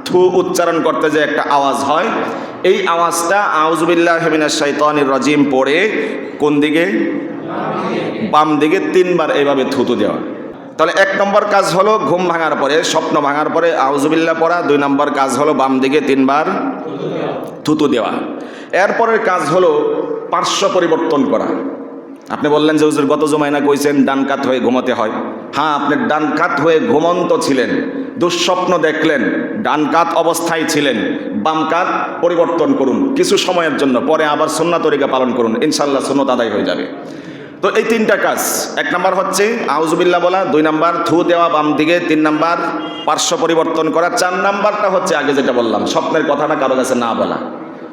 থু উচ্চারণ করতে যে একটা আওয়াজ হয়, এই আওয়াজটা আউযুবিল্লাহি মিনাশ শাইতানির রাজিম পড়ে কোন দিকে? বাম দিকে 3 বার এইভাবে থুতু দেওয়া। তাহলে 1 নম্বর কাজ হলো ঘুম ভাঙার পরে, স্বপ্ন ভাঙার পরে আউযুবিল্লাহ পড়া। 2 নম্বর কাজ হলো বাম দিকে 3 বার থুতু দেওয়া। এরপরের কাজ হলো পার্শ্ব পরিবর্তন করা। আপনি বললেন যে হুজুর গত জুমায় না কইছেন ডান কাত হয়ে ঘুমাতে হয়। হ্যাঁ, আপনি ডান কাত হয়ে ঘুমন্ত ছিলেন, দুঃস্বপ্ন দেখলেন, ডান কাত অবস্থায় ছিলেন, বাম কাত পরিবর্তন করুন কিছু সময়ের জন্য, পরে আবার সুন্নাত তরিকা পালন করুন, ইনশাআল্লাহ সুন্নাত আদায় হয়ে যাবে। তো এই 3টা কাজ, 1 নম্বর হচ্ছে আউযুবিল্লাহ বলা, 2 নম্বর থু দেওয়া বাম দিকে, 3 নম্বর পার্শ্ব পরিবর্তন করা, 4 নম্বরটা হচ্ছে আগে যেটা বললাম স্বপ্নের কথাটা কারো কাছে না বলা।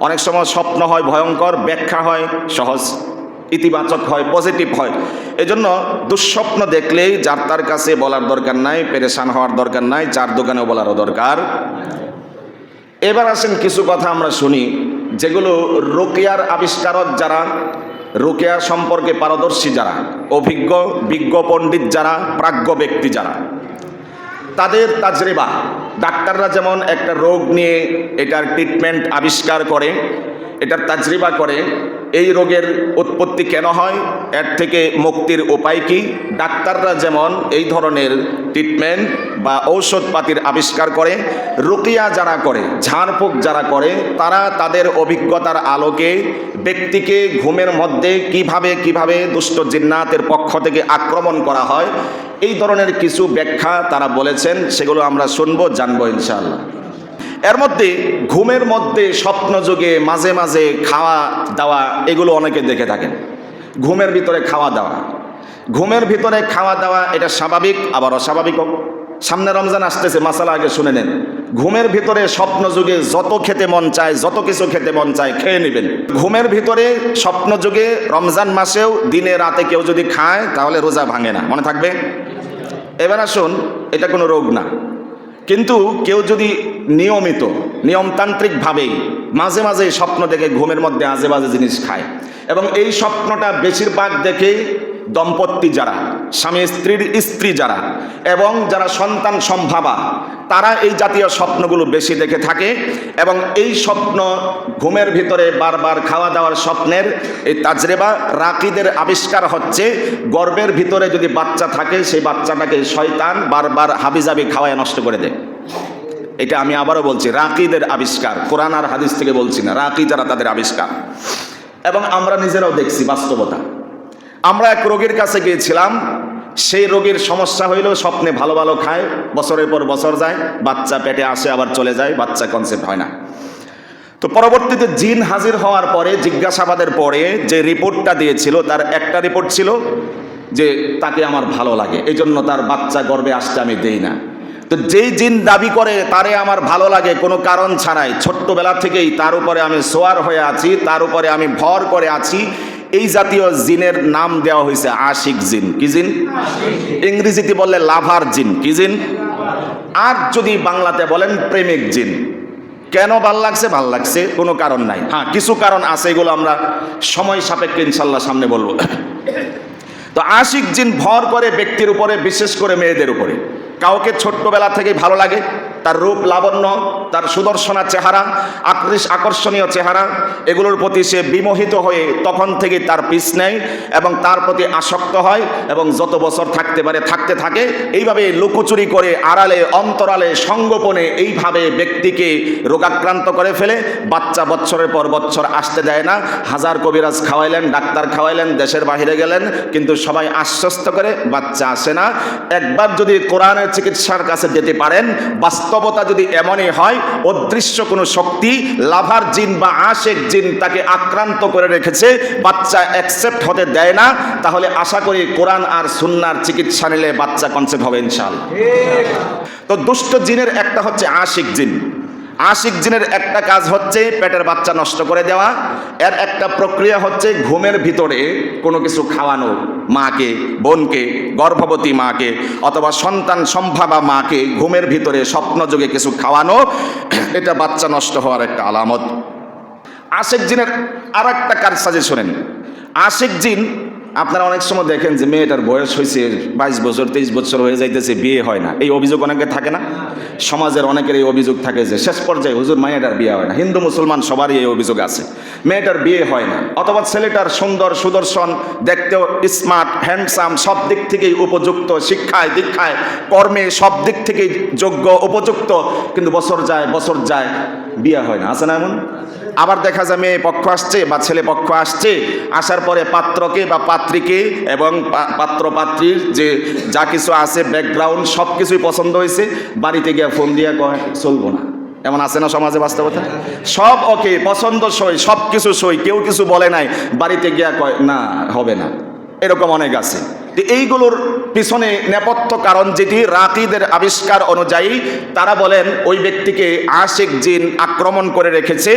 অনেক সময় স্বপ্ন হয় ভয়ঙ্কর, ব্যাখ্যা হয় সহজ, ইতিবাচক হয়, পজিটিভ হয়। এজন্য দুঃস্বপ্ন দেখলেই যার তার কাছে বলার দরকার নাই, পেরেশান হওয়ার দরকার নাই, যার দোকানেও বলারও দরকার। এবার আসেন কিছু কথা আমরা শুনি যেগুলো রুকিয়ার আবিষ্কারক যারা, রুকিয়া সম্পর্কে পারদর্শী যারা, অভিজ্ঞ বিজ্ঞ পণ্ডিত যারা, প্রাজ্ঞ ব্যক্তি যারা, তাদের তাজরিবা। ডাক্তাররা যেমন একটা রোগ নিয়ে এটার ট্রিটমেন্ট আবিষ্কার করে, এটার তাজরিবা করে, এই রোগের উৎপত্তি কেন হয়, এর থেকে মুক্তির উপায় কি, ডাক্তাররা যেমন এই ধরনের ট্রিটমেন্ট বা ঔষধপাতির আবিষ্কার করে, রুকিয়া যারা করে, ঝাড়ফুঁক যারা করে, তারা তাদের অভিজ্ঞতার আলোকে ব্যক্তিকে ঘুমের মধ্যে কিভাবে দুষ্ট জিন্নাতের পক্ষ থেকে আক্রমণ করা হয়, এই ধরনের কিছু ব্যাখ্যা তারা বলেছেন, সেগুলো আমরা শুনবো, জানবো ইনশাআল্লাহ। এর মধ্যে ঘুমের মধ্যে স্বপ্ন যোগে মাঝে মাঝে খাওয়া দাওয়া, এগুলো অনেকে দেখে থাকেন। ঘুমের ভিতরে খাওয়া দাওয়া, ঘুমের ভিতরে খাওয়া দাওয়া এটা স্বাভাবিক আবার অস্বাভাবিকও। সামনে রমজান আসতেছে, মাসালা আগে শুনে নেন। ঘুমের ভিতরে স্বপ্ন যুগে যত খেতে মন চায়, যত কিছু খেতে মন চায় খেয়ে নেবেন। ঘুমের ভিতরে স্বপ্ন যুগে রমজান মাসেও দিনে রাতে কেউ যদি খায় তাহলে রোজা ভাঙে না, মনে থাকবে। এবার আসুন, এটা কোনো রোগ না, কিন্তু কেউ যদি নিয়মিত নিয়মতান্ত্রিকভাবেই মাঝে মাঝে স্বপ্ন দেখে ঘুমের মধ্যে আজে বাজে জিনিস খায়, এবং এই স্বপ্নটা বেশিরভাগ দেখে দম্পতি যারা, স্বামী স্ত্রীর স্ত্রী যারা, এবং যারা সন্তান সম্ভাবা, তারা এই জাতীয় স্বপ্নগুলো বেশি দেখে থাকে। এবং এই স্বপ্ন ঘুমের ভিতরে বারবার খাওয়া দাওয়ার স্বপ্নের এই তাজরেবা, রাকিদের আবিষ্কার হচ্ছে গর্ভের ভিতরে যদি বাচ্চা থাকে, সেই বাচ্চাটাকে শয়তান বারবার হাবিজাবি খাওয়ায় নষ্ট করে দেয়। এটা আমি আবারও বলছি, রাকিদের আবিষ্কার, কোরআন আর হাদিস থেকে বলছি না, রাকি যারা তাদের আবিষ্কার। এবং আমরা নিজেরাও দেখছি বাস্তবতা। আমরা এক রোগীর কাছে গিয়েছিলাম, সেই রোগীর সমস্যা হইল স্বপ্নে ভালো ভালো খায়, বছরের পর বছর যায়, বাচ্চা পেটে আসে আবার চলে যায়, বাচ্চা কনসেপ্ট হয় না। তো পরবর্তীতে জিন হাজির হওয়ার পরে, জিজ্ঞাসাবাদের পরে যে রিপোর্টটা দিয়েছিল, তার একটা রিপোর্ট ছিল যে তাকে আমার ভালো লাগে, এই জন্য তার বাচ্চা গর্ভে আসতে আমি দেই না। তো যেই জিন দাবি করে তারে আমার ভালো লাগে কোনো কারণ ছাড়াই, ছোট্টবেলা থেকেই তার উপরে আমি সোয়ার হয়ে আছি, তার উপরে আমি ভর করে আছি, এই জাতীয় জিনের নাম দেওয়া হয়েছে আশিক জিন। কি জিন? ইংরেজিতে বললে লাভার জিন। কি জিন? আর যদি বাংলাতে বলেন প্রেমিক জিন। কেন ভাল লাগছে? ভাল লাগছে, কোনো কারণ নাই। হ্যাঁ, কিছু কারণ আছে, এগুলো আমরা সময় সাপেক্ষে ইনশাল্লাহ সামনে বলবো। তো আশিক জিন ভর করে ব্যক্তির উপরে, বিশেষ করে মেয়েদের উপরে। কাউকে ছোট্টবেলা থেকেই ভালো লাগে, তার রূপ লাবণ্য, তার সুদর্শনা চেহারা, আকর্ষণীয় চেহারা, এগুলোর প্রতি সে বিমোহিত হয়ে তখন থেকে তার পিছ নেয় এবং তার প্রতি আসক্ত হয়, এবং যত বছর থাকতে পারে থাকতে থাকে। এইভাবে লুকোচুরি করে, আড়ালে অন্তরালে সংগোপনে এইভাবে ব্যক্তিকে রোগাক্রান্ত করে ফেলে। বাচ্চা বছরের পর বছর আসতে দেয় না। হাজার কবিরাজ খাওয়াইলেন, ডাক্তার খাওয়াইলেন, দেশের বাহিরে গেলেন, কিন্তু সবাই আশ্বস্ত করে বাচ্চা আসে না। একবার যদি কোরআনের চিকিৎসার কাছে যেতে পারেন, বাস্তবতা যদি এমনই হয় অদৃশ্য কোনো শক্তি, লাভার জিন বা আশেক জিন তাকে আক্রান্ত করে রেখেছে, বাচ্চা অ্যাকসেপ্ট হতে দেয় না, তাহলে আশা করি কোরআন আর সুন্নাহর চিকিৎসা নিলে বাচ্চা কনসেপ্ট হবে ইনশাআল্লাহ। তো দুষ্ট জিনের একটা হচ্ছে আশিক জিন। আশিক জিনের একটা কাজ হচ্ছে পেটের বাচ্চা নষ্ট করে দেওয়া। এর একটা প্রক্রিয়া হচ্ছে ঘুমের ভিতরে কোনো কিছু খাওয়ানো, মাকে, বোনকে, গর্ভবতী মাকে অথবা সন্তান সম্ভাবা মাকে ঘুমের ভিতরে স্বপ্নযোগে কিছু খাওয়ানো, এটা বাচ্চা নষ্ট হওয়ার একটা আলামত। আশিক জিনের আর একটা কাজ সাজে শোনেন। আশিক জিন আপনারা অনেক সময় দেখেন যে মেয়েটার বয়স হয়েছে 22 বছর 23 বছর হয়ে যাইতেছে, বিয়ে হয় না। এই অভিযোগ অনেকের থাকে না? সমাজের অনেকের এই অভিযোগ থাকে যে শেষ পর্যায়ে হুজুর মেয়েটার বিয়ে হয় না। হিন্দু মুসলমান সবারই এই অভিযোগ আছে, মেয়েটার বিয়ে হয় না। অথবা ছেলেটার সুন্দর সুদর্শন, দেখতেও স্মার্ট হ্যান্ডসাম, সব দিক থেকেই উপযুক্ত, শিক্ষায় দীক্ষায় কর্মে সব দিক থেকেই যোগ্য উপযুক্ত, কিন্তু বছর যায় বিয়ে হয় না। আছে না এমন? আবার দেখা যায় মেয়ে পক্ষ আসছে বা ছেলে পক্ষ আসছে, আসার পরে পাত্রকে বা পাত্রীকে এবং পাত্র পাত্রীর যে যা কিছু আছে ব্যাকগ্রাউন্ড সব কিছুই পছন্দ হয়েছে, বাড়িতে গিয়ে ফোন দিয়ে কয় চলবো না। এমন আছে না সমাজে বাস্তবতা? সব ওকে, পছন্দ সই, সব কিছু সই, কেউ কিছু বলে নাই, বাড়িতে গিয়া কয় না হবে না। এরকম অনেক আছে। এইগুলোর পিছনে নেপথ্য কারণ যেটি রাকিদের আবিষ্কার অনুযায়ী, তারা বলেন ওই ব্যক্তিকে আশিক জিন আক্রমণ করে রেখেছে।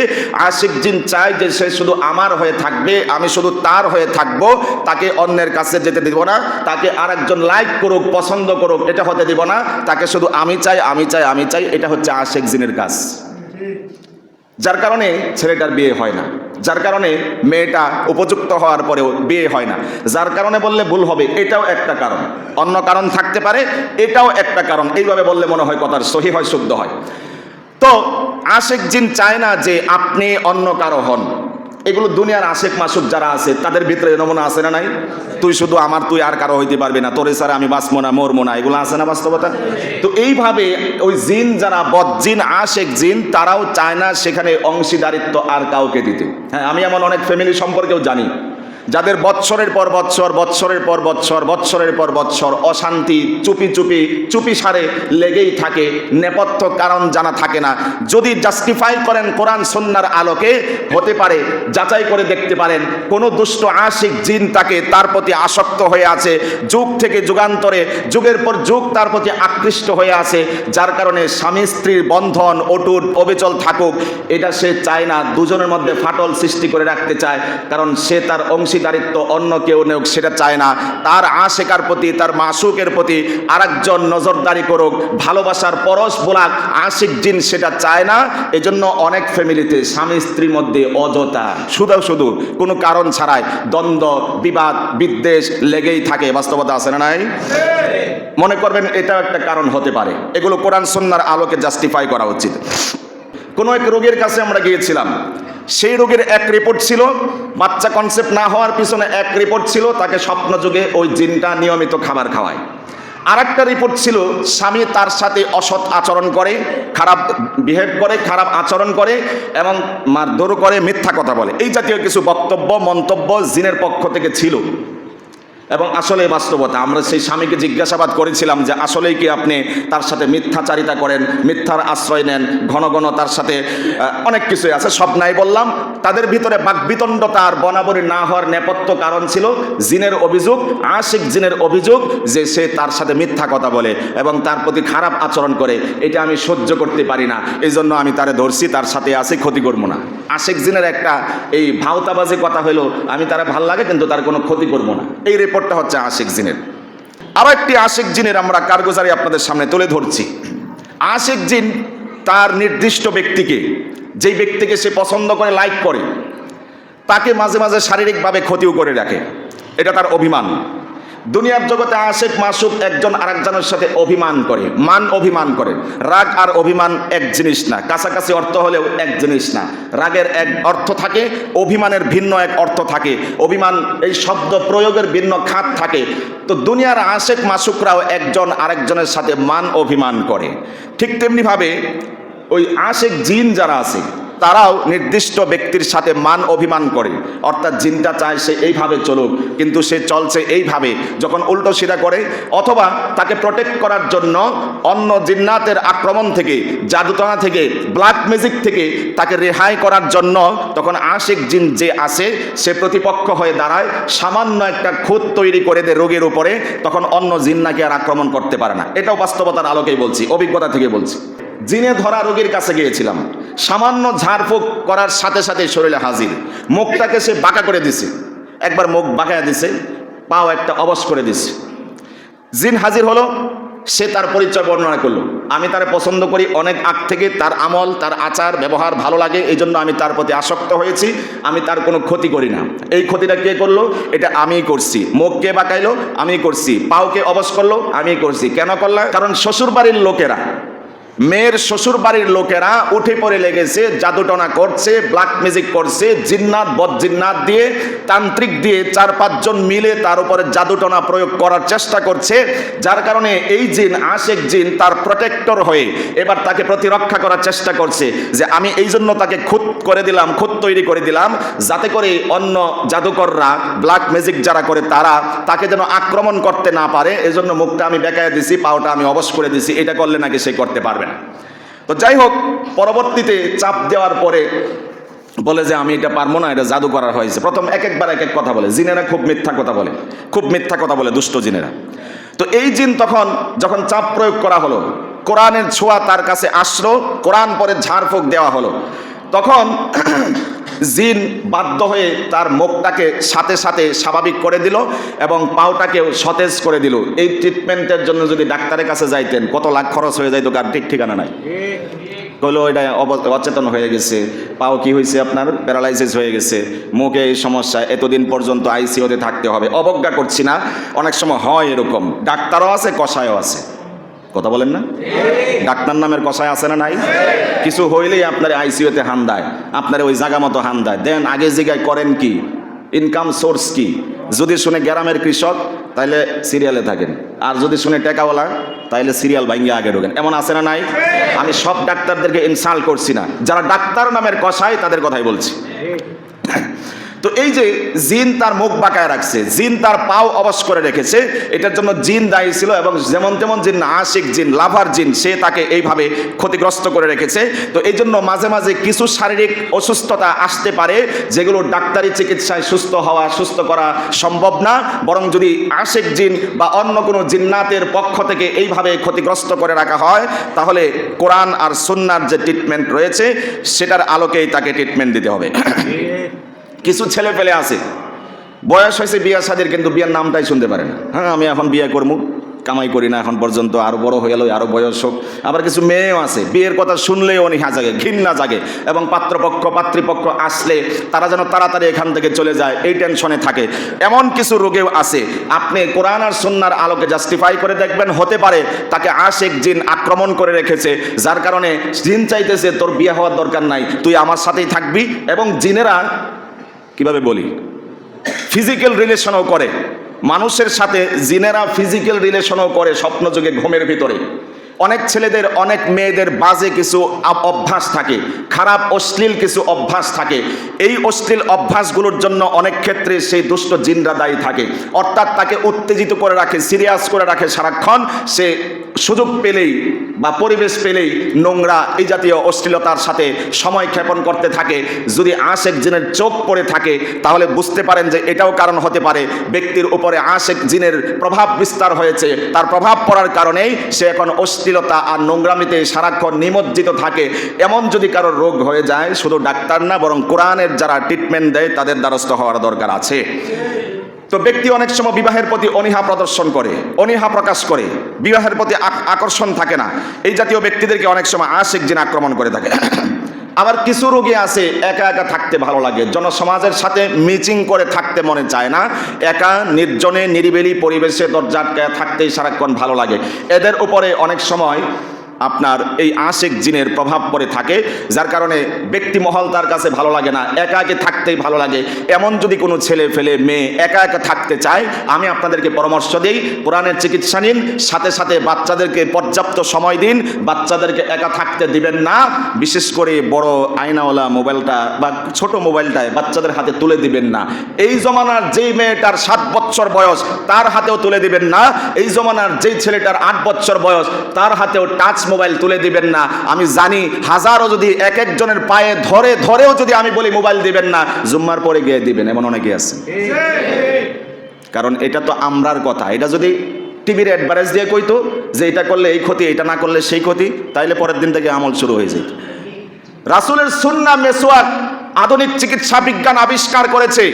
আশিক জিন চায় যে সে শুধু আমার হয়ে থাকবে, আমি শুধু তার হয়ে থাকব, তাকে অন্যের কাছে যেতে দিব না, তাকে আরেকজন লাইক করুক পছন্দ করুক এটা হতে দিব না, তাকে শুধু আমি চাই। এটা হচ্ছে আশিক জিনের কাজ। যার কারণে ছেলেটার বিয়ে হয় না, যার কারণে মেয়েটা উপযুক্ত হওয়ার পরেও বিয়ে হয় না। যার কারণে বললে ভুল হবে, এটাও একটা কারণ। অন্য কারণ থাকতে পারে, এটাও একটা কারণ। এইভাবে বললে মনে হয় কথার সহি হয়, শুদ্ধ হয়। তো আশিক জিন চায় না যে আপনি অন্য কারো হন। এগুলো দুনিয়ার আশেক মাসুক যারা আছে তাদের ভিতরে নমুনা আছে না নাই? তুই শুধু আমার, তুই আর কারো হইতে পারবি না, তোরে ছাড়া আমি বাঁচবো না, মরবো না, এগুলো আছে না বাস্তবতা? তো এইভাবে ওই জিন যারা বদজিন আশেক জিন, তারাও চায় না সেখানে অংশীদারিত্ব আর কাউকে দিতে। হ্যাঁ, আমি এমন অনেক ফ্যামিলি সম্পর্কেও জানি যাদের বৎসরের পর বৎসর অশান্তি চুপি সারে লেগেই থাকে, নেপথ্য কারণ জানা থাকে না। যদি জাস্টিফাই করেন কোরআন সুন্নাহর আলোকে, হতে পারে যাচাই করে দেখতে পারেন কোনো দুষ্ট আশিক জিন তার প্রতি আসক্ত হয়ে আছে, যুগ থেকে যুগান্তরে, যুগের পর যুগ তার প্রতি আকৃষ্ট হয়ে আছে, যার কারণে স্বামী স্ত্রীর বন্ধন অটুট অবিচল থাকুক, এটা সে চায় না। দুজনের মধ্যে ফাটল সৃষ্টি করে রাখতে চায়, কারণ সে তার অংশীদারিত্ব অন্য কেউ নেউক সেটা চায় না। তার আশেকার প্রতি, তার মাসুকের প্রতি আরেকজন নজরদারি করুক, ভালোবাসার পরশ বোলাক, আশিক জিন সেটা চায় না। এজন্য অনেক ফ্যামিলিতে স্বামী স্ত্রীর মধ্যে অযথা শুধু কোনো কারণ ছাড়াই দ্বন্দ্ব, বিবাদ, বিদ্বেষ লেগেই থাকে। বাস্তবতা আছে না নাই? মনে করবেন এটাও একটা কারণ হতে পারে। এগুলো কোরআন সুন্নাহর আলোকে জাস্টিফাই করা উচিত। কোনো এক রোগীর কাছে আমরা গিয়েছিলাম, সেই রোগীর এক রিপোর্ট ছিল, বাচ্চা কনসেপ্ট না হওয়ার পিছনে এক রিপোর্ট ছিল, তাকে স্বপ্ন যুগে ওই জিনটা নিয়মিত খাবার খাওয়ায়। আর একটা রিপোর্ট ছিল, স্বামী তার সাথে অসৎ আচরণ করে, খারাপ বিহেভ করে, খারাপ আচরণ করে এবং মারধর করে, মিথ্যা কথা বলে। এই জাতীয় কিছু বক্তব্য মন্তব্য জিনের পক্ষ থেকে ছিল। এবং আসলে বাস্তবতা, আমরা সেই স্বামীকে জিজ্ঞাসাবাদ করেছিলাম যে আসলেই কি আপনি তার সাথে মিথ্যাচারিতা করেন, মিথ্যার আশ্রয় নেন, ঘন ঘন তার সাথে অনেক কিছুই আছে, সব নাই বললাম। তাদের ভিতরে বাকবিতণ্ডতা আর বনাবরি না হওয়ার নেপথ্য কারণ ছিল জিনের অভিযোগ, আশিক জিনের অভিযোগ যে সে তার সাথে মিথ্যা কথা বলে এবং তার প্রতি খারাপ আচরণ করে। এটা আমি সহ্য করতে পারি না, এই জন্য আমি তারে ধরছি, তার সাথে আছে, ক্ষতি করবো না। আশিক জিনের একটা এই ভাওতাবাজি কথা হইলো, আমি তারা ভাল লাগে কিন্তু তার কোনো ক্ষতি করবো না। এই রিপোর্টটা হচ্ছে আশিক জিনের। আরো একটি আশিক জিনের আমরা কারগুজারি আপনাদের সামনে তুলে ধরছি। আশিক জিন তার নির্দিষ্ট ব্যক্তিকে, যেই ব্যক্তিকে সে পছন্দ করে, লাইক করে, তাকে মাঝে মাঝে শারীরিকভাবে ক্ষতিও করে রাখে। এটা তার অভিমান। দুনিয়ার জগতে আশিক মাসুক একজন আরেকজনের সাথে অভিমান করে, অভিমান করে। রাগ আর অভিমান এক জিনিস না, কাছাকাছি অর্থ হলেও এক জিনিস না। রাগের এক অর্থ থাকে, অভিমানের ভিন্ন এক অর্থ থাকে। অভিমান এই শব্দ প্রয়োগের ভিন্ন খাত থাকে। তো দুনিয়ার আশিক মাসুকরাও একজন আরেকজনের সাথে অভিমান করে। ঠিক তেমনিভাবে ওই আশিক জিন যারা আছে তারাও নির্দিষ্ট ব্যক্তির সাথে অভিমান করে। অর্থাৎ জিনটা চায় সে এইভাবে চলুক, কিন্তু সে চলছে এইভাবে। যখন উল্টো সিধা করে অথবা তাকে প্রোটেক্ট করার জন্য অন্য জিন্নাতের আক্রমণ থেকে, জাদুটনা থেকে, ব্ল্যাক ম্যাজিক থেকে তাকে রেহাই করার জন্য, তখন আশিক জিন যে আসে সে প্রতিপক্ষ হয়ে দাঁড়ায়, সামান্য একটা খুঁত তৈরি করে দেয় রোগের উপরে, তখন অন্য জিন্নাকে আর আক্রমণ করতে পারে না। এটাও বাস্তবতার আলোকেই বলছি, অভিজ্ঞতা থেকে বলছি। জিনে ধরা রোগীর কাছে গিয়েছিলাম, সামান্য ঝাড়ফুঁক করার সাথে সাথে শরীরে হাজির। মুখটাকে সে বাঁকা করে দিছে, একবার মুখ বাঁকায়া দিছে, পাও একটা অবশ করে দিছে। জিন হাজির হলো, সে তার পরিচয় বর্ণনা করলো। আমি তার পছন্দ করি অনেক আগ থেকে, তার আমল তার আচার ব্যবহার ভালো লাগে, এই জন্য আমি তার প্রতি আসক্ত হয়েছি, আমি তার কোনো ক্ষতি করি না। এই ক্ষতিটা কে করলো? এটা আমিই করছি। মুখ কে বাঁকাইলো? আমি করছি। পাওকে অবশ করলো? আমি করছি। কেন করলাম? কারণ শ্বশুর বাড়ির লোকেরা, মেয়ের শ্বশুর বাড়ির লোকেরা উঠে পড়ে লেগেছে, জাদুটনা করছে, ব্ল্যাক ম্যাজিক করছে, জিন্নাত বদজিন্নাত দিয়ে, তান্ত্রিক দিয়ে 4-5 জন মিলে তার উপরে জাদুটনা প্রয়োগ করার চেষ্টা করছে, যার কারণে এই জিন, আশেক জিন তার প্রোটেক্টর হয়ে এবার তাকে প্রতিরক্ষা করার চেষ্টা করছে যে আমি এই জন্য তাকে খুঁত করে দিলাম, খুঁত তৈরি করে দিলাম, যাতে করে অন্য জাদুকররা, ব্ল্যাক ম্যাজিক যারা করে তারা তাকে যেন আক্রমণ করতে না পারে। এজন্য মুখটা আমি বেঁকায় দিছি, পাওটা আমি অবশ করে দিছি, এটা করলে নাকি সে করতে পারবে না। তো যাই হোক, পরবর্তীতে চাপ দেওয়ার পরে বলে যে আমি এটা পারবো না, এটা জাদু করার হয়েছে। প্রথম একবার এক এক কথা বলে। জিনেরা খুব মিথ্যা কথা বলে, খুব মিথ্যা কথা বলে দুষ্ট জিনেরা। তো এই জিন তখন যখন চাপ প্রয়োগ করা হলো, কোরআনের ছোঁয়া তার কাছে আসলো, কোরআন পরে ঝাড়ফুঁক দেওয়া হলো, তখন জিন বাধ্য হয়ে তার মুখটাকে সাথে সাথে স্বাভাবিক করে দিল এবং পাওটাকেও সতেজ করে দিল। এই ট্রিটমেন্টের জন্য যদি ডাক্তারের কাছে যাইতেন কত লাখ খরচ হয়ে যাইতো, কার ঠিক ঠিকানা নাই। কইলো এটা অচেতন হয়ে গেছে, পাও কি হয়েছে আপনার, প্যারালাইসিস হয়ে গেছে, মুখে এই সমস্যা, এতদিন পর্যন্ত আইসিইউতে থাকতে হবে। অবজ্ঞা করছি না, অনেক সময় হয় এরকম, ডাক্তারও আছে কসায়ও আছে। কথা বলেন না? ডাক্তার নামের কষায় আছে না নাই? কিছু হইলেই আপনার আইসিইউতে হান দেয়, আপনার ওই জায়গা মতো হান দেয়। দেন আগে জিগায় করেন কি, ইনকাম সোর্স কি। যদি শুনে গ্রামের কৃষক তাইলে সিরিয়ালে থাকেন, আর যদি শুনে টেকাওয়ালা তাইলে সিরিয়াল ভাঙ্গে আগে ঢোকেন। এমন আছে না নাই? আমি সব ডাক্তারদেরকে ইনসাল্ট করছি না, যারা ডাক্তার নামের কষায় তাদের কথাই বলছি। তো এই যে জিন তার মুখ বাঁকায় রাখছে, জিন তার পাও অবশ করে রেখেছে, এটার জন্য জিন দায়ী ছিল। এবং যেমন তেমন জিন, আশিক জিন, লাভার জিন, সে তাকে এইভাবে ক্ষতিগ্রস্ত করে রেখেছে। তো এই জন্য মাঝে মাঝে কিছু শারীরিক অসুস্থতা আসতে পারে, যেগুলো ডাক্তারি চিকিৎসায় সুস্থ করা সম্ভব না। বরং যদি আশিক জিন বা অন্য কোনো জিন্নাতের পক্ষ থেকে এইভাবে ক্ষতিগ্রস্ত করে রাখা হয়, তাহলে কোরআন আর সুন্নাহর যে ট্রিটমেন্ট রয়েছে সেটার আলোকেই তাকে ট্রিটমেন্ট দিতে হবে। কিছু ছেলে পেলে আছে, বয়স হয়েছে বিয়ে শাদীর, কিন্তু বিয়ের নামটাই শুনতে পারে না। হ্যাঁ, আমি এখন বিয়ে করবো, কামাই করি না এখন পর্যন্ত, আরও বড় হয়ে গেল, আরও বয়স হোক। আবার কিছু মেয়েও আছে, বিয়ের কথা শুনলেই অনীহা জাগে, ঘৃণা জাগে, এবং পাত্রপক্ষ পাত্রীপক্ষ আসলে তারা যেন তাড়াতাড়ি এখান থেকে চলে যায়, এই টেনশনে থাকে। এমন কিছু রোগেও আছে। আপনি কোরআন আর সুন্নাহর আলোকে জাস্টিফাই করে দেখবেন, হতে পারে তাকে আশিক জিন আক্রমণ করে রেখেছে, যার কারণে জিন চাইতেছে তোর বিয়ে হওয়ার দরকার নাই, তুই আমার সাথেই থাকবি। এবং জিনেরা কিভাবে বলি, ফিজিক্যাল রিলেশনও করে মানুষের সাথে। জিনেরা ফিজিক্যাল রিলেশনও করে স্বপ্নযোগে, ঘুমের ভিতরে। অনেক ছেলেদের, অনেক মেয়েদের বাজে কিছু অভ্যাস থাকে, খারাপ অশ্লীল কিছু অভ্যাস থাকে। এই অশ্লীল অভ্যাসগুলোর জন্য অনেক ক্ষেত্রে সেই দুষ্ট জিনরা দায়ী থাকে। অর্থাৎ তাকে উত্তেজিত করে রাখে, সিরিয়াস করে রাখে সারাক্ষণ। সে সুযোগ পেলেই বা পরিবেশ পেলেই নোংরা এই জাতীয় অশ্লীলতার সাথে সময় ক্ষেপণ করতে থাকে। যদি আশিক জিনের চোখ পড়ে থাকে তাহলে বুঝতে পারেন যে এটাও কারণ হতে পারে ব্যক্তির উপরে আশিক জিনের প্রভাব বিস্তার হয়েছে। তার প্রভাব পড়ার কারণেই সে এখন অশ্লীলতা আর নোংরামিতে সারাক্ষণ নিমজ্জিত থাকে। এমন যদি কারোর রোগ হয়ে যায়, শুধু ডাক্তার না, বরং কোরআনের যারা ট্রিটমেন্ট দেয় তাদের দ্বারস্থ হওয়ার দরকার আছে। তো ব্যক্তি অনেক সময় বিবাহের প্রতি অনীহা প্রদর্শন করে, অনীহা প্রকাশ করে, বিবাহের প্রতি আকর্ষণ থাকে না। এই জাতীয় ব্যক্তিদেরকে অনেক সময় আশিক জিন আক্রমণ করে থাকে। আবার কিছু রোগী আছে, একা একা থাকতে ভালো লাগে, জনসমাজের সাথে মিচিং করে থাকতে মনে চায় না, একা নির্জনে নিরিবিলি পরিবেশে দরজা আটকায় থাকতেই সারাক্ষণ ভালো লাগে। এদের উপরে অনেক সময় আপনার এই আশিক জিনের প্রভাব পড়ে থাকে, যার কারণে ব্যক্তি মহল তার কাছে ভালো লাগে না, একা একা থাকতেই ভালো লাগে। এমন যদি কোনো ছেলে ফেলে মেয়ে একা একা থাকতে চায়, আমি আপনাদেরকে পরামর্শ দিই, কোরআনের চিকিৎসা নিন, সাথে সাথে বাচ্চাদেরকে পর্যাপ্ত সময় দিন। বাচ্চাদেরকে একা থাকতে দিবেন না, বিশেষ করে বড় আয়নাওয়ালা মোবাইলটা বা ছোট মোবাইলটায় বাচ্চাদের হাতে তুলে দিবেন না। এই জমানার যেই মেয়েটার 7 বছর বয়স তার হাতেও তুলে দিবেন না। এই জমানার যেই ছেলেটার 8 বছর বয়স তার হাতেও টাচ মোবাইল তুলে দিবেন না। আমি জানি হাজারও যদি এক একজনের পায়ে ধরেও যদি আমি বলি মোবাইল দিবেন না, জুম্মার পরে গিয়ে দিবেন, এমন অনেকে আছে। কারণ এটা তো আমরার কথা। এটা যদি টিভির অ্যাডভার্টাইজ দিয়ে কইতো যে এটা করলে এই ক্ষতি, এটা না করলে সেই ক্ষতি, তাইলে পরের দিন থেকে আমল শুরু হয়ে যেত। রাসূলের সুন্নাহ মেসওয়াক আধুনিক চিকিৎসা বিজ্ঞান আবিষ্কার করেছে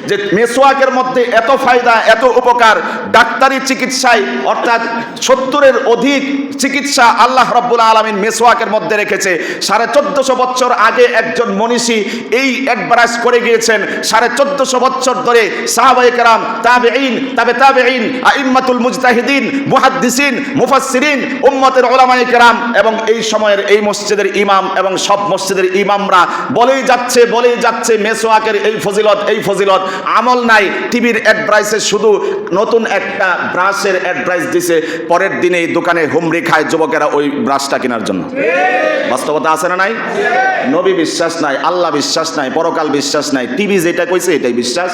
যে মেসওয়াকের মধ্যে এত ফায়দা, এত উপকার। ডাক্তারি চিকিৎসায় অর্থাৎ 70-এর অধিক চিকিৎসা আল্লাহ রাব্বুল আলামিন মেসওয়াকের মধ্যে রেখেছে। 1450 বছর আগে একজন মনীষী এই অ্যাডভাইস করে গিয়েছেন। 1450 বছর ধরে সাহাবায়ে কেরাম, তাবেঈন, তাবেঈন, আইম্মাতুল মুজতাহিদিন, মুহাদ্দিসিন, মুফাসসিরিন, উম্মতের উলামায়ে কেরাম এবং এই সময়ের এই মসজিদের ইমাম এবং সব মসজিদের ইমামরা বলেই যাচ্ছে মেসওয়াকের এই ফজিলত। আমল নাই। টিভির অ্যাডভাইসে শুধু নতুন একটা ব্রাশের অ্যাডভাইস দিছে, পরের দিনে দোকানে হুমড়ি খায় যুবকেরা ওই ব্রাশটা কেনার জন্য। বাস্তবতা আছে না নাই? নবী বিশ্বাস নাই, আল্লাহ বিশ্বাস নাই, পরকাল বিশ্বাস নাই, টিভি যেটা কইছে এটাই বিশ্বাস।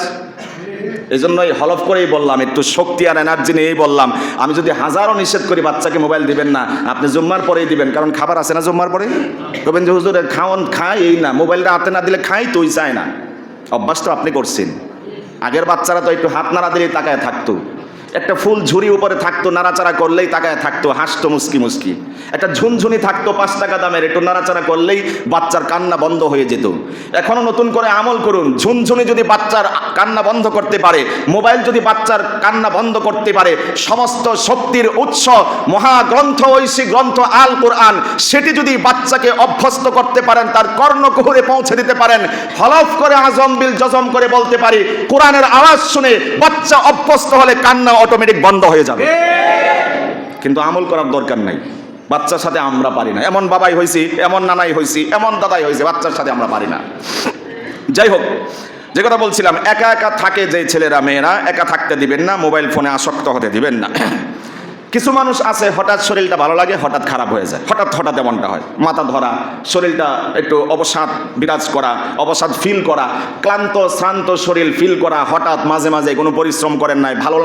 এই জন্যই হলফ করেই বললাম, একটু শক্তি আর এনার্জি নিয়েই বললাম, আমি যদি হাজারো নিষেধ করি বাচ্চাকে মোবাইল দিবেন না, আপনি জুম্মার পরেই দিবেন, কারণ খাবার আছে না জুম্মার পরে। বলবেন যে হুজুর খাই এই না, মোবাইলটা হাতে না দিলে খাই তুই চায় না। অভ্যাস তো আপনি করছেন। আগের বাচ্চারা তো একটু হাত নাড়া দিলেই তাকায় থাকতো, একটা ফুল ঝুড়ি উপরে থাকতো, নাড়াচাড়া করলেই তাকায় থাকতো, হাসতো মুস্কি। একটা ঝুনঝুনি থাকতো 5 টাকা দামের, একটু নাড়াচাড়া করলেই বাচ্চার কান্না বন্ধ হয়ে যেত। এখনো নতুন করে আমল করুন। ঝুনঝুনি যদি বাচ্চার কান্না বন্ধ করতে পারে, মোবাইল যদি বাচ্চার কান্না বন্ধ করতে পারে, সমস্ত শক্তির উৎস মহাগ্রন্থ, ঐশী গ্রন্থ আল কোরআন, সেটি যদি বাচ্চাকে অভ্যস্ত করতে পারেন, তার কর্ণকুহরে পৌঁছে দিতে পারেন, হলফ করে আজম বিল জজম করে বলতে পারি, কোরআনের আওয়াজ শুনে বাচ্চা অভ্যস্ত হলে কান্না অটোমেটিক বন্ধ হয়ে যাবে। কিন্তু আমল করার দরকার নাই। বাচ্চার সাথে আমরা পারি না। এমন বাবাই হয়েছি, এমন নানাই হয়েছি, এমন দাদাই হয়েছে, বাচ্চার সাথে আমরা পারি না। যাই হোক, যে কথা বলছিলাম, একা একা থাকে যে ছেলেরা মেয়েরা, একা থাকতে দিবেন না, মোবাইল ফোনে আসক্ত হতে দিবেন না। কিছু মানুষ আছে হঠাৎ শরীরটা ভালো লাগে, হঠাৎ খারাপ হয়ে যায়, হঠাৎ এমনটা হয়। মাথা ধরা, শরীরটা একটু অবসাদ বিরাজ করা, অবসাদ ফিল করা, ক্লান্ত শ্রান্ত শরীর ফিল করা, হঠাৎ মাঝে কোনো পরিশ্রম করেন নাই, ভালো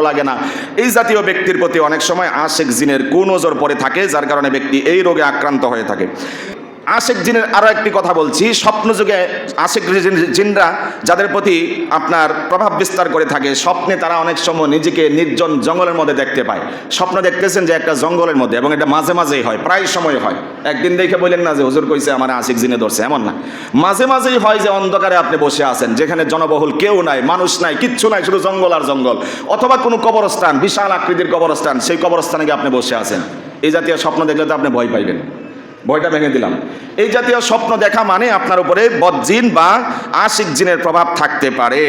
লাগে না। এই জাতীয় ব্যক্তির প্রতি অনেক সময় আশিক জিনের কুনজর পড়ে থাকে, যার কারণে ব্যক্তি এই রোগে আক্রান্ত হয়ে থাকে। আশিক জিনের আরও একটি কথা বলছি, স্বপ্নযুগে আশিক জিনরা যাদের প্রতি আপনার প্রভাব বিস্তার করে থাকে, স্বপ্নে তারা অনেক সময় নিজেকে নির্জন জঙ্গলের মধ্যে দেখতে পায়। স্বপ্ন দেখতেছেন যে একটা জঙ্গলের মধ্যে, এবং এটা মাঝেই হয়, প্রায় সময় হয়। একদিন দেখে বললেন না যে হুজুর কইছে আমার আশিক জিনে ধরছে, এমন না। মাঝেই হয় যে অন্ধকারে আপনি বসে আছেন, যেখানে জনবহুল কেউ নাই, মানুষ নাই, কিচ্ছু নাই, শুধু জঙ্গল আর জঙ্গল, অথবা কোনো কবরস্থান, বিশাল আকৃতির কবরস্থান, সেই কবরস্থানে গিয়ে আপনি বসে আছেন। এই জাতীয় স্বপ্ন দেখলে তো আপনি ভয় পাইবেন। ভয়টা ভেঙে দিলাম। এই জাতীয় স্বপ্ন দেখা মানে আপনার উপরে বদজিন বা আশিক জিনের প্রভাব থাকতে পারে।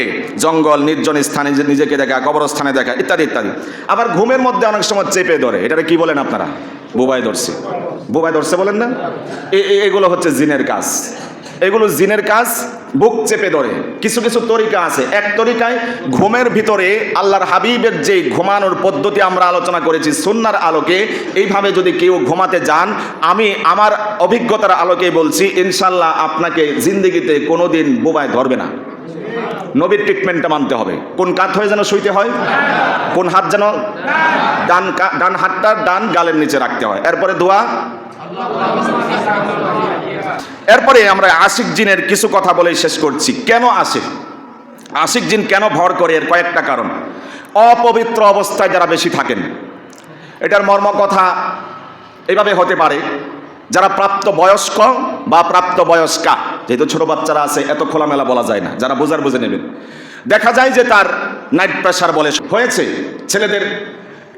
জঙ্গল, নির্জন স্থানে নিজেকে দেখা, কবরস্থানে দেখা, ইত্যাদি। আবার ঘুমের মধ্যে অনেক সময় চেপে ধরে, এটাকে কি বলেন আপনারা? বোবায় ধরছে বলেন না? এগুলো হচ্ছে জিনের কাজ। এগুলো জিনের কাজ, বুক চেপে ধরে। কিছু তরিকা আছে। এক তরিকায় ঘুমের ভিতরে আল্লাহর হাবিবের যে ঘুমানোর পদ্ধতি আমরা আলোচনা করেছি সুন্নাহর আলোকে, এইভাবে যদি কেউ ঘুমাতে যান, আমি আমার অভিজ্ঞতার আলোকে বলছি, ইনশাল্লাহ আপনাকে জিন্দেগিতে কোনোদিন বোবায় ধরবে না। নবীর ট্রিটমেন্টটা মানতে হবে। কোন কাত হয়ে যেন শুইতে হয়, কোন হাত যেন ডান হাতটা ডান গালের নিচে রাখতে হয়। এরপরে দোয়া। এরপরে আমরা আশিক জিনের কিছু কথা বলে শেষ করছি। কেন আশিক জিন কেন ভর করে? এর কয়েকটা কারণ। অপবিত্র অবস্থায় যারা বেশি থাকেন, এটার মর্ম কথা এইভাবে হতে পারে, যারা প্রাপ্ত বয়স্ক বা প্রাপ্ত বয়স্কা, যেহেতু ছোট বাচ্চারা আছে এত খোলামেলা বলা যায় না, যারা বুঝে নেবেন। দেখা যায় যে তার নাইট প্রেশার বলে হয়েছে ছেলেদের,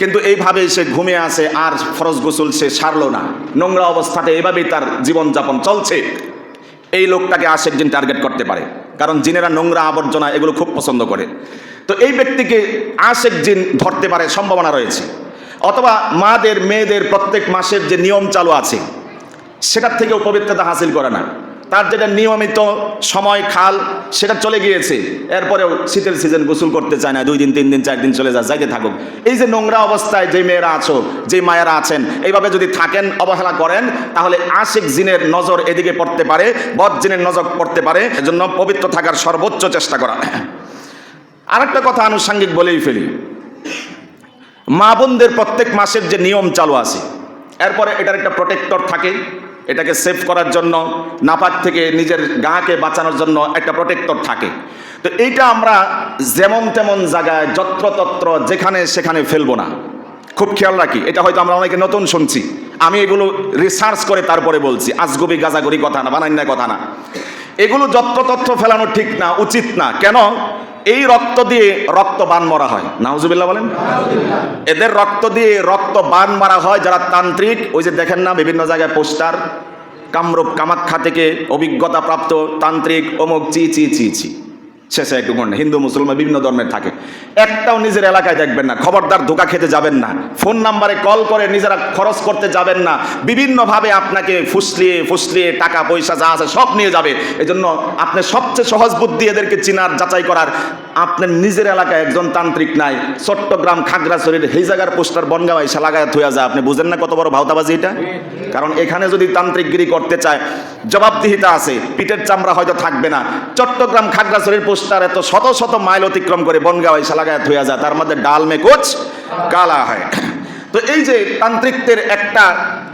কিন্তু এইভাবে সে ঘুমিয়ে আছে, আর ফরজ গোসল সে সারলো না, নোংরা অবস্থাতে এভাবেই তার জীবনযাপন চলছে। এই লোকটাকে আশিক জিন টার্গেট করতে পারে, কারণ জিনেরা নোংরা আবর্জনা এগুলো খুব পছন্দ করে। তো এই ব্যক্তিকে আশিক জিন ধরতে পারে, সম্ভাবনা রয়েছে। অথবা মেয়েদের প্রত্যেক মাসের যে নিয়ম চালু আছে, সেটার থেকেও পবিত্রতা হাসিল করে না। তার যেটা নিয়মিত সময় খাল, সেটা চলে গিয়েছে, এরপরেও শীতের সিজন গোসল করতে চায় না, 2 দিন 3 দিন 4 দিন চলে যাইতে থাকুক। এই যে নোংরা অবস্থায় যে মেয়েরা আছো, যে মায়েরা আছেন, এইভাবে যদি থাকেন, অবহেলা করেন, তাহলে আশিক জিনের নজর এদিকে পড়তে পারে, বদ জিনের নজর পড়তে পারে। এজন্য পবিত্র থাকার সর্বোচ্চ চেষ্টা করা। আরেকটা কথা আনুষঙ্গিক বলেই ফেলি, মা বোনদের প্রত্যেক মাসের যে নিয়ম চালু আছে, এরপরে এটার একটা প্রোটেক্টর থাকে, এটাকে সেভ করার জন্য, নাপাক থেকে নিজের গাকে বাঁচানোর জন্য একটা প্রোটেক্টর থাকে। তো এইটা আমরা যেমন তেমন জায়গায়, যত্রতত্র, যেখানে সেখানে ফেলবো না, খুব খেয়াল রাখি। এটা হয়তো আমরা অনেকে নতুন শুনছি, আমি এগুলো রিসার্চ করে তারপরে বলছি, আজগুবি গাজাগুরি কথা না, বানান্যা কথা না। এগুলো যত্রতত্র ফেলানো ঠিক না, উচিত না। কেন? এই রক্ত দিয়ে রক্ত বান মারা হয়। নাউজুবিল্লাহ বলেন। এদের রক্ত দিয়ে রক্ত বান মারা হয় যারা তান্ত্রিক। ওই যে দেখেন না বিভিন্ন জায়গায় পোস্টার, কামরূপ কামাখ্যা থেকে অভিজ্ঞতা প্রাপ্ত তান্ত্রিক অমুক চি চি চি চি, শেষে একটু মনে হিন্দু মুসলমান বিভিন্ন ধর্মের থাকে। একটাও নিজের এলাকায় দেখবেন না। খবরদার ধোঁকা খেতে যাবেন না। ফোন নাম্বারে কল করে নিজেরা খরচ করতে যাবেন না। বিভিন্নভাবে আপনাকে ফুসলিয়ে টাকা পয়সা যা আছে সব নিয়ে যাবে। এই জন্য আপনি সবচেয়ে সহজ বুদ্ধি এদেরকে চিনার যাচাই করার, আপনার নিজের এলাকায় একজন তান্ত্রিক নাই, চট্টগ্রাম খাগড়াছড়ির এই জায়গার পোস্টার বনগাঁও এসে লাগায় থুয়া যায়। আপনি বুঝেন না কত বড় ভাওতাবাজি এটা? কারণ এখানে যদি তান্ত্রিকগিরি করতে চায় জবাবদিহিতা আছে, পিঠের চামড়া হয়তো থাকবে না। চট্টগ্রাম খাগড়াছড়ির পোস্টার এত শত শত মাইল অতিক্রম করে বনগাঁও এসে লাগায় থুয়া যায়, তার মধ্যে ডাল মে কুছ কালা হয়। তো এই যে তান্ত্রিকদের একটা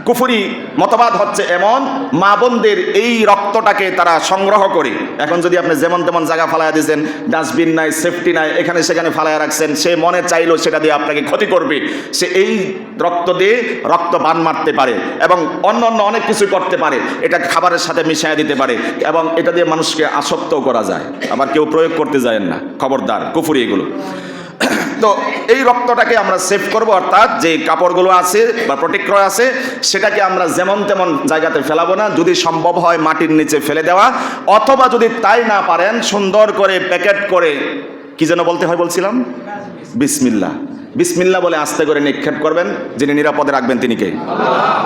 কুফরি মতবাদ হচ্ছে এমন, মা বোনদের এই রক্তটাকে তারা সংগ্রহ করে, এখন যদি আপনি যেমন তেমন জায়গা ফালাইয়া দিয়েছেন, ডাস্টবিন নাই, সেফটি নাই, এখানে সেখানে ফালাইয়া রাখছেন, সে মনে চাইলো সেটা দিয়ে আপনাকে ক্ষতি করবে। সে এই রক্ত দিয়ে রক্ত বান মারতে পারে এবং অন্য অন্য অনেক কিছু করতে পারে। এটা খাবারের সাথে মিশিয়ে দিতে পারে এবং এটা দিয়ে মানুষকে আসক্তও করা যায়। আবার কেউ প্রয়োগ করতে যায় না, খবরদার, কুফরি এগুলো। তো এই রক্তটাকে আমরা সেভ করব, অর্থাৎ যে কাপড়গুলো আছে বা প্রোটেক্টর আছে সেটাকে আমরা যেমন তেমন জায়গাতে ফেলাবো না। যদি সম্ভব হয় মাটির নিচে ফেলে দেওয়া, অথবা যদি তাই না পারেন সুন্দর করে প্যাকেট করে, কি যেন বলতে হয় বলছিলাম, বিসমিল্লাহ, বিসমিল্লাহ বলে আস্তে করে নিক্ষেপ করবেন। যিনি নিরাপদে রাখবেন তিনি কে?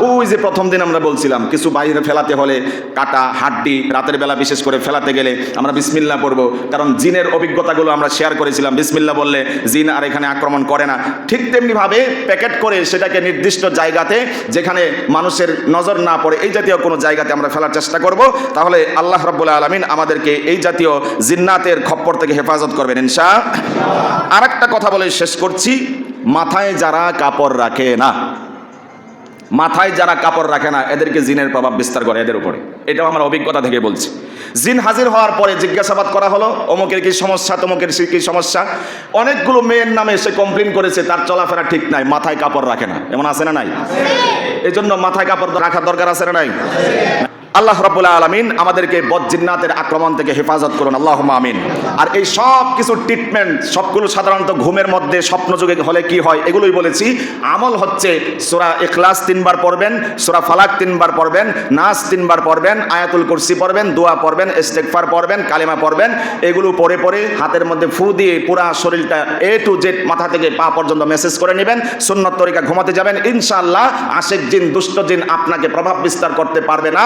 ওই যে প্রথম দিন আমরা বলছিলাম কিছু বাইরে ফেলাতে হলে কাটা হাড্ডি রাতের বেলা বিশেষ করে ফেলাতে গেলে আমরা বিসমিল্লাহ পড়বো, কারণ জিনের অভিজ্ঞতাগুলো আমরা শেয়ার করেছিলাম। বিসমিল্লাহ বললে জিন আর এখানে আক্রমণ করে না। ঠিক তেমনিভাবে প্যাকেট করে সেটাকে নির্দিষ্ট জায়গাতে, যেখানে মানুষের নজর না পড়ে, এই জাতীয় কোনো জায়গাতে আমরা ফেলার চেষ্টা করব। তাহলে আল্লাহ রাব্বুল আলামিন আমাদেরকে এই জাতীয় জিন্নাতের খপ্পর থেকে হেফাজত করবেন ইনশাআল্লাহ। আর একটা কথা বলে শেষ করছি, মাথায় যারা কাপড় রাখে না, মাথায় যারা কাপড় রাখে না, এদেরকে জিনের প্রভাব বিস্তার করে এদের উপরে। এটাও আমার অভিজ্ঞতা থেকে বলছি। জিন হাজির হওয়ার পরে জিজ্ঞাসাবাদ করা হলো, অমুকের কি সমস্যা, তমুকের কি সমস্যা। অনেকগুলো মেয়ের নামে সে কমপ্লেন করেছে তার চলাফেরা ঠিক নাই, মাথায় কাপড় রাখে না। এমন আছে না নাই? এই জন্য মাথায় কাপড় রাখার দরকার আছে না নাই? আল্লাহ রাব্বুল আলামিন আমাদেরকে বদজিন্নাতের আক্রমণ থেকে হেফাজত করুন, আল্লাহুম্মা আমিন। আর এই সব কিছু ট্রিটমেন্ট সবগুলো সাধারণত ঘুমের মধ্যে স্বপ্নযোগে হলে কি হয় এগুলোই বলেছি। আমল হচ্ছে সূরা ইখলাস 3 বার পড়বেন, সূরা ফালাক 3 বার পড়বেন, নাস 3 বার পড়বেন, আয়াতুল কুরসি পড়বেন, দোয়া পড়বেন, ইস্তেগফার পড়বেন, কালিমা পড়বেন। এগুলো পড়ে পড়ে হাতের মধ্যে ফু দিয়ে পুরা শরীরটা A to Z মাথা থেকে পা পর্যন্ত মেসেজ করে নেবেন। সুন্নত তরিকা ঘুমাতে যাবেন, ইনশাআল্লাহ আশিক জিন, দুষ্ট জিন আপনাকে প্রভাব বিস্তার করতে পারবে না।